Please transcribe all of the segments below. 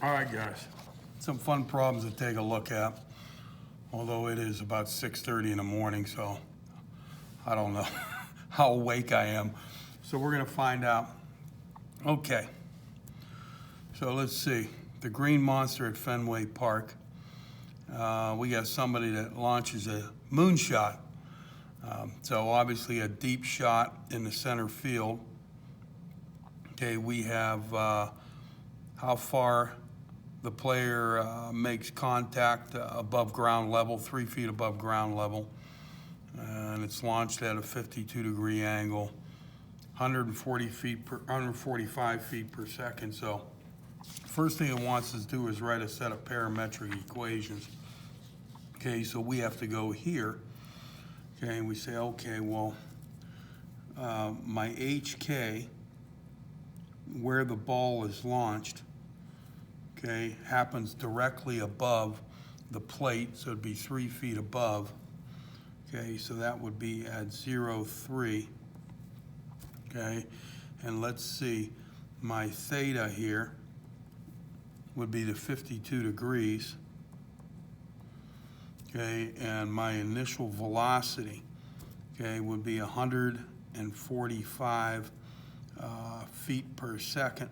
All right, guys, some fun problems to take a look at, although it is about 6:30 in the morning, so I don't know how awake I am. So we're gonna find out. Okay, so let's see. The Green Monster at Fenway Park. We got somebody that launches a moonshot. So obviously a deep shot in the center field. Okay, we have how far the player makes contact above ground level, 3 feet above ground level. And it's launched at a 52-degree angle, 145 feet per second. So first thing it wants us to do is write a set of parametric equations. Okay, so we have to go here. Okay, and we say, okay, well, my HK, where the ball is launched, okay, happens directly above the plate, so it'd be 3 feet above. Okay, so that would be at 0.3. Okay, and let's see, my theta here would be the 52 degrees. Okay, and my initial velocity, okay, would be 145 feet per second.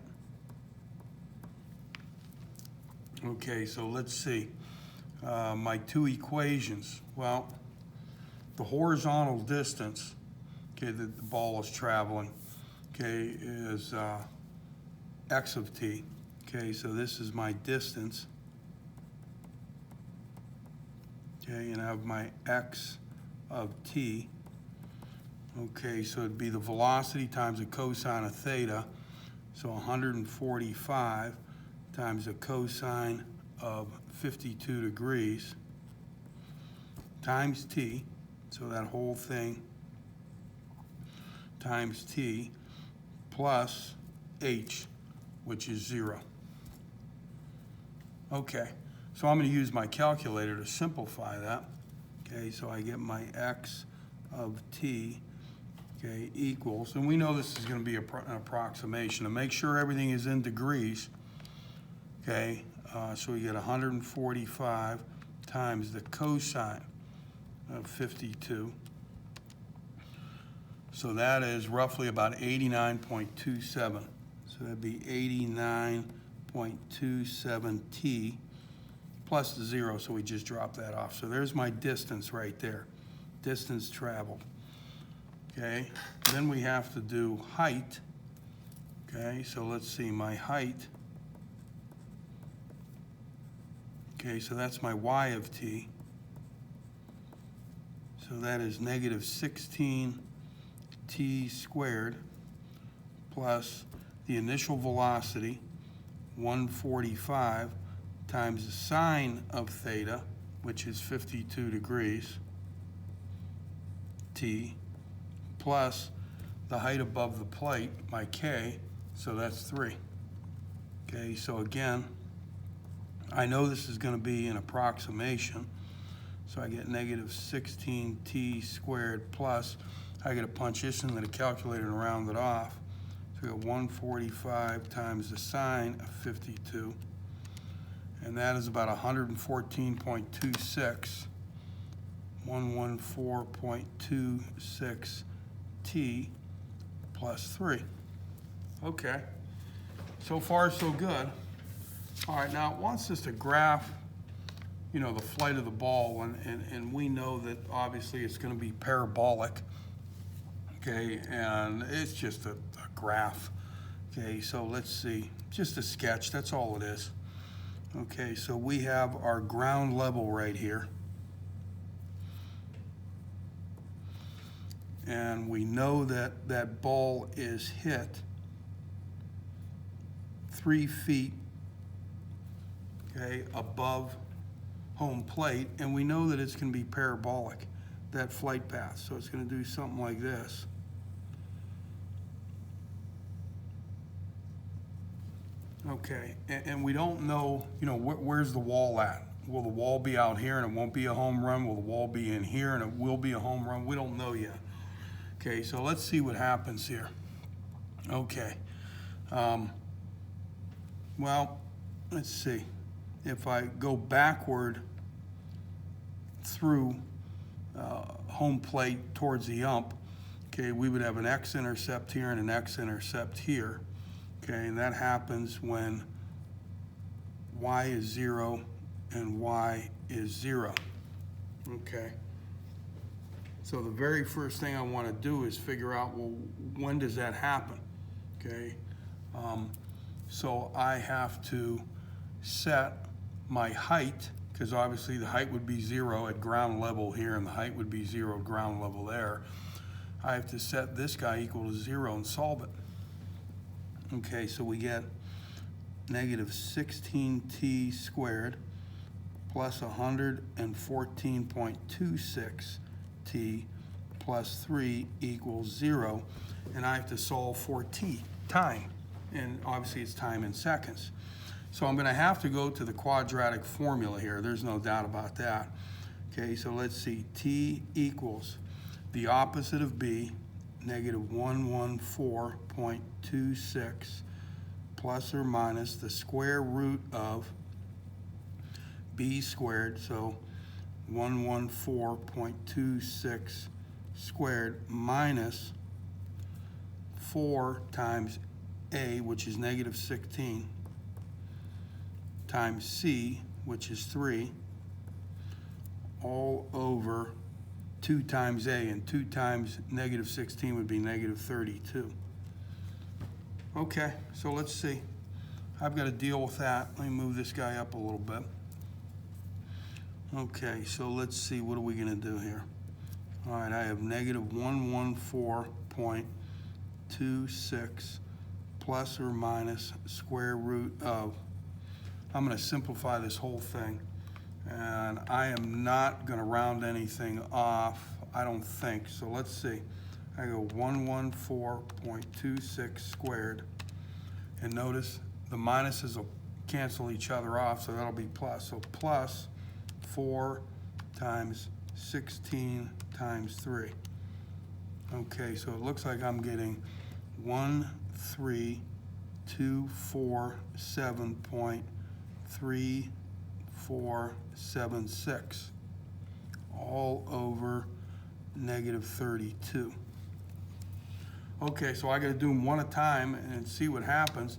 Okay, so let's see. My two equations. Well, the horizontal distance, okay, that the ball is traveling, okay, is x of t. Okay, so this is my distance. Okay, and I have my x of t. Okay, so it'd be the velocity times the cosine of theta. So 145 times the cosine of 52 degrees times t. So that whole thing times t plus h, which is 0. Okay, so I'm going to use my calculator to simplify that. Okay, so I get my x of t, okay, equals, and we know this is going to be an approximation. To make sure everything is in degrees, okay, so we get 145 times the cosine of 52. So that is roughly about 89.27. So that'd be 89.27 t plus the 0, so we just drop that off. So there's my distance right there, distance traveled. Okay, then we have to do height. Okay, so let's see, my height. Okay, so that's my y of t. So that is negative 16 t squared plus the initial velocity, 145, times the sine of theta, which is 52 degrees, t, plus the height above the plate, my k, so that's 3. Okay, so again, I know this is going to be an approximation, so I get negative 16t squared plus, I got to punch this into the calculator and round it off. So we got 145 times the sine of 52, and that is about 114.26, 114.26 t plus 3. Okay, so far so good. All right, now it wants us to graph, you know, the flight of the ball, and we know that obviously it's going to be parabolic. Okay, and it's just a graph. Okay, so let's see, just a sketch, that's all it is. Okay, so we have our ground level right here. And we know that that ball is hit 3 feet, okay, above home plate, and we know that it's going to be parabolic, that flight path. So it's going to do something like this. Okay, and we don't know, you know, where's the wall at? Will the wall be out here and it won't be a home run? Will the wall be in here and it will be a home run? We don't know yet. Okay, so let's see what happens here. Okay, well, let's see, if I go backward through home plate towards the ump, okay, we would have an x-intercept here and an x-intercept here, okay, and that happens when y is 0 and y is 0, okay. So the very first thing I want to do is figure out, well, when does that happen, okay? So I have to set my height, because obviously the height would be 0 at ground level here and the height would be 0 ground level there. I have to set this guy equal to 0 and solve it. Okay, so we get negative 16t squared plus 114.26 t plus 3 equals 0, and I have to solve for t, time, and obviously it's time in seconds. So I'm going to have to go to the quadratic formula here. There's no doubt about that. Okay, so let's see. T equals the opposite of b, negative 114.26 plus or minus the square root of b squared, so 114.26 squared minus 4 times a, which is negative 16, times c, which is 3, all over 2 times a, and 2 times negative 16 would be negative 32. Okay, so let's see. I've got to deal with that. Let me move this guy up a little bit. Okay, so let's see, what are we going to do here? All right, I have negative 114.26 plus or minus square root of, I'm going to simplify this whole thing, and I am not going to round anything off, I don't think. So let's see. I go 114.26 squared, and notice the minuses will cancel each other off, so that'll be plus. So plus 4 times 16 times 3. Okay, so it looks like I'm getting 13247.3476 all over negative 32. Okay, so I got to do them one at a time and see what happens.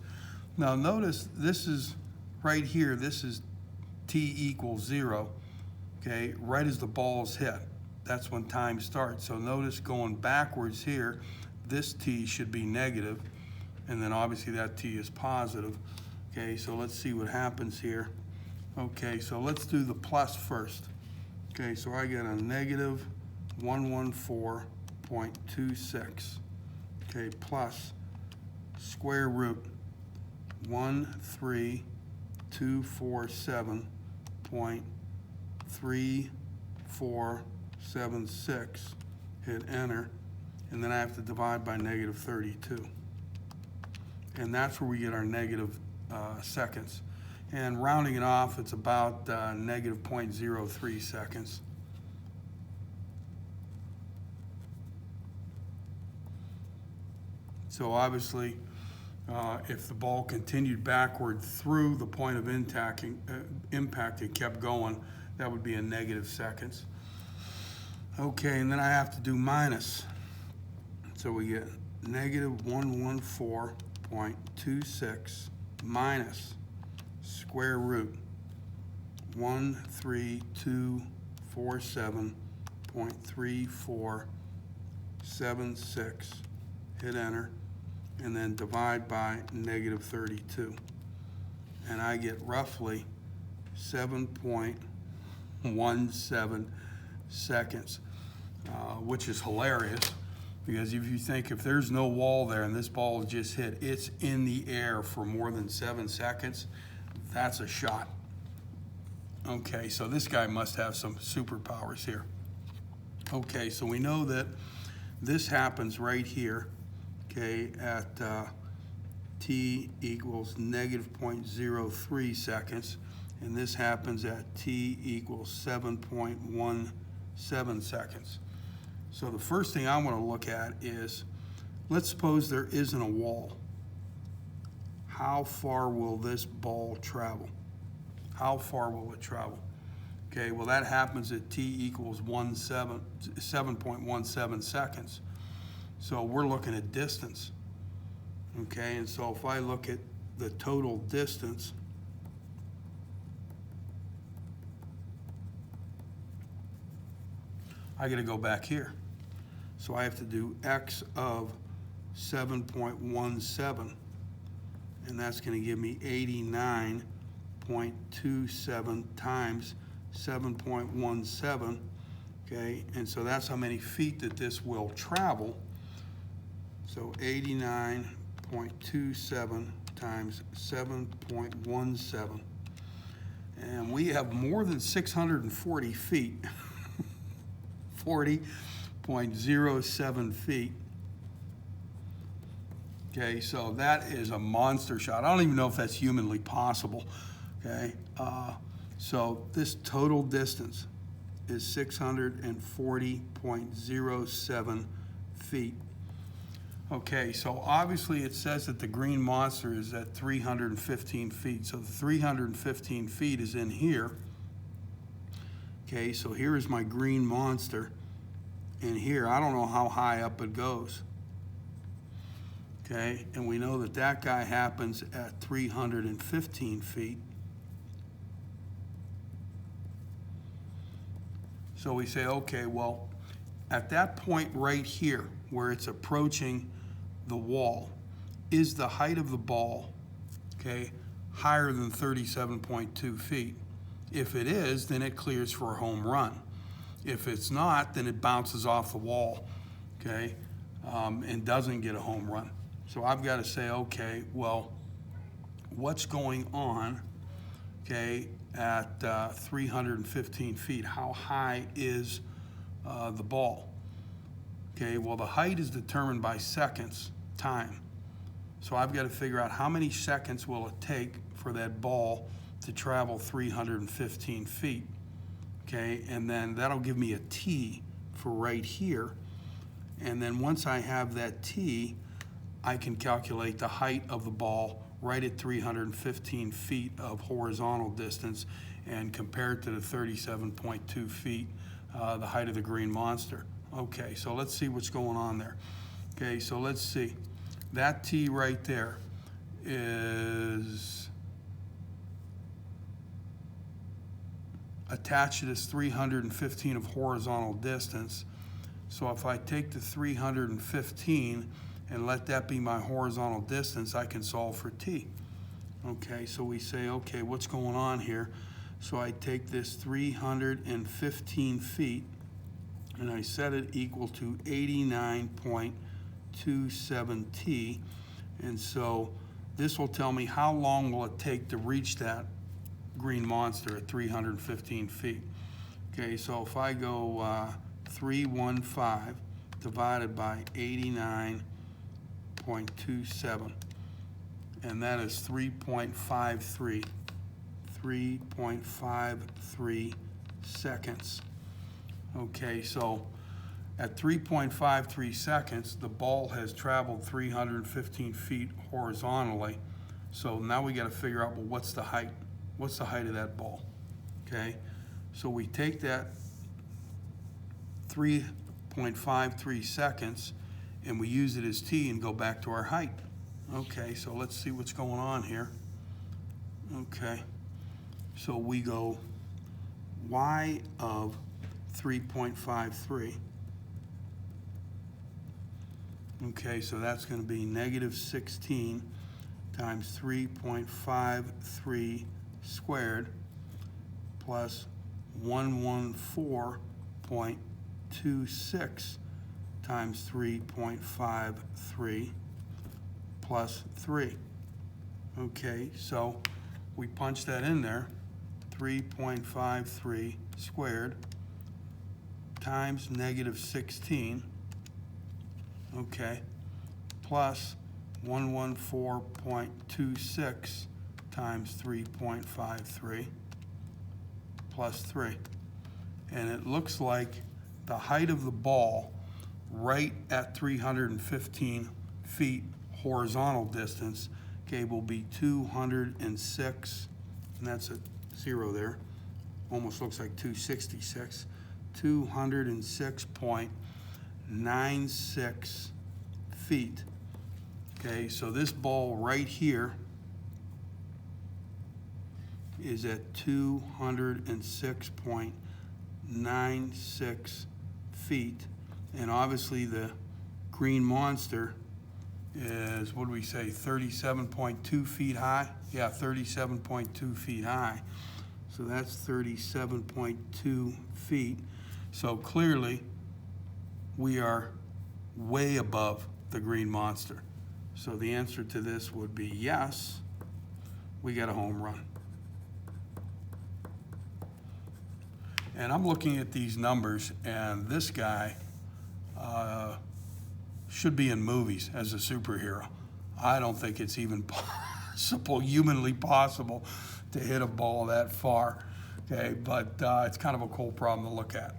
Now notice this is right here, this is t equals 0, okay, right as the ball is hit. That's when time starts. So notice going backwards here, this t should be negative, and then obviously that t is positive. Okay, so let's see what happens here. Okay, so let's do the plus first. Okay, so I get a negative 114.26, okay, plus square root 13247.3476, hit enter, and then I have to divide by negative 32. And that's where we get our negative seconds. And rounding it off, it's about negative 0.03 seconds. So obviously, if the ball continued backward through the point of impact and kept going, that would be a negative seconds. Okay, and then I have to do minus. So we get negative 114.26 minus square root 13247.3476, hit enter, and then divide by negative 32. And I get roughly 7.17 seconds, which is hilarious, because if you think if there's no wall there and this ball just hit, it's in the air for more than 7 seconds, that's a shot. Okay, so this guy must have some superpowers here. Okay, so we know that this happens right here, okay, at t equals negative 0.03 seconds, and this happens at t equals 7.17 seconds. So the first thing I want to look at is, let's suppose there isn't a wall. how far will this ball travel? How far will it travel? Okay, well that happens at t equals 7.17 seconds. So we're looking at distance. Okay, and so if I look at the total distance, I got to go back here. So I have to do x of 7.17, and that's going to give me 89.27 times 7.17, okay? And so that's how many feet that this will travel. So 89.27 times 7.17. And we have more than 640 feet, 40.07 feet. Okay, so that is a monster shot. I don't even know if that's humanly possible, okay? So this total distance is 640.07 feet. Okay, so obviously it says that the green monster is at 315 feet. So the 315 feet is in here. Okay, so here is my green monster. And here, I don't know how high up it goes. Okay, and we know that that guy happens at 315 feet. So we say, okay, well, at that point right here, where it's approaching the wall, is the height of the ball, okay, higher than 37.2 feet? If it is, then it clears for a home run. If it's not, then it bounces off the wall, okay, and doesn't get a home run. So I've got to say, okay, well, what's going on, okay, at 315 feet? How high is the ball? Okay, well, the height is determined by seconds, time. So I've got to figure out how many seconds will it take for that ball to travel 315 feet. Okay, and then that'll give me a T for right here. And then once I have that T, I can calculate the height of the ball right at 315 feet of horizontal distance and compare it to the 37.2 feet, the height of the green monster. Okay, so let's see what's going on there. Okay, so let's see. That T right there is attached to this 315 of horizontal distance. So if I take the 315 and let that be my horizontal distance, I can solve for T. Okay, so we say, okay, what's going on here? So I take this 315 feet and I set it equal to 89.27 T. And so this will tell me how long will it take to reach that green monster at 315 feet. Okay, so if I go 315 divided by 89.27, and that is 3.53 seconds. Okay, so at 3.53 seconds, the ball has traveled 315 feet horizontally. So now we got to figure out, well, what's the height? What's the height of that ball? Okay, so we take that 3.53 seconds and we use it as T and go back to our height. Okay, so let's see what's going on here. Okay, so we go y of 3.53. Okay, so that's going to be negative 16 times 3.53 squared plus 114.26 times 3.53 plus 3. Okay, so we punch that in there, 3.53 squared times negative 16, okay, plus 114.26 times 3.53 plus 3. And it looks like the height of the ball right at 315 feet horizontal distance, okay, will be 206, and that's a 0 there. Almost looks like 266. 206.96 feet. Okay, so this ball right here is at 206.96 feet. And obviously the green monster is, what do we say, 37.2 feet high? Yeah, 37.2 feet high. So that's 37.2 feet. So clearly, we are way above the green monster. So the answer to this would be yes, we get a home run. And I'm looking at these numbers, and this guy should be in movies as a superhero. I don't think it's even possible, humanly possible, to hit a ball that far. Okay, but it's kind of a cool problem to look at.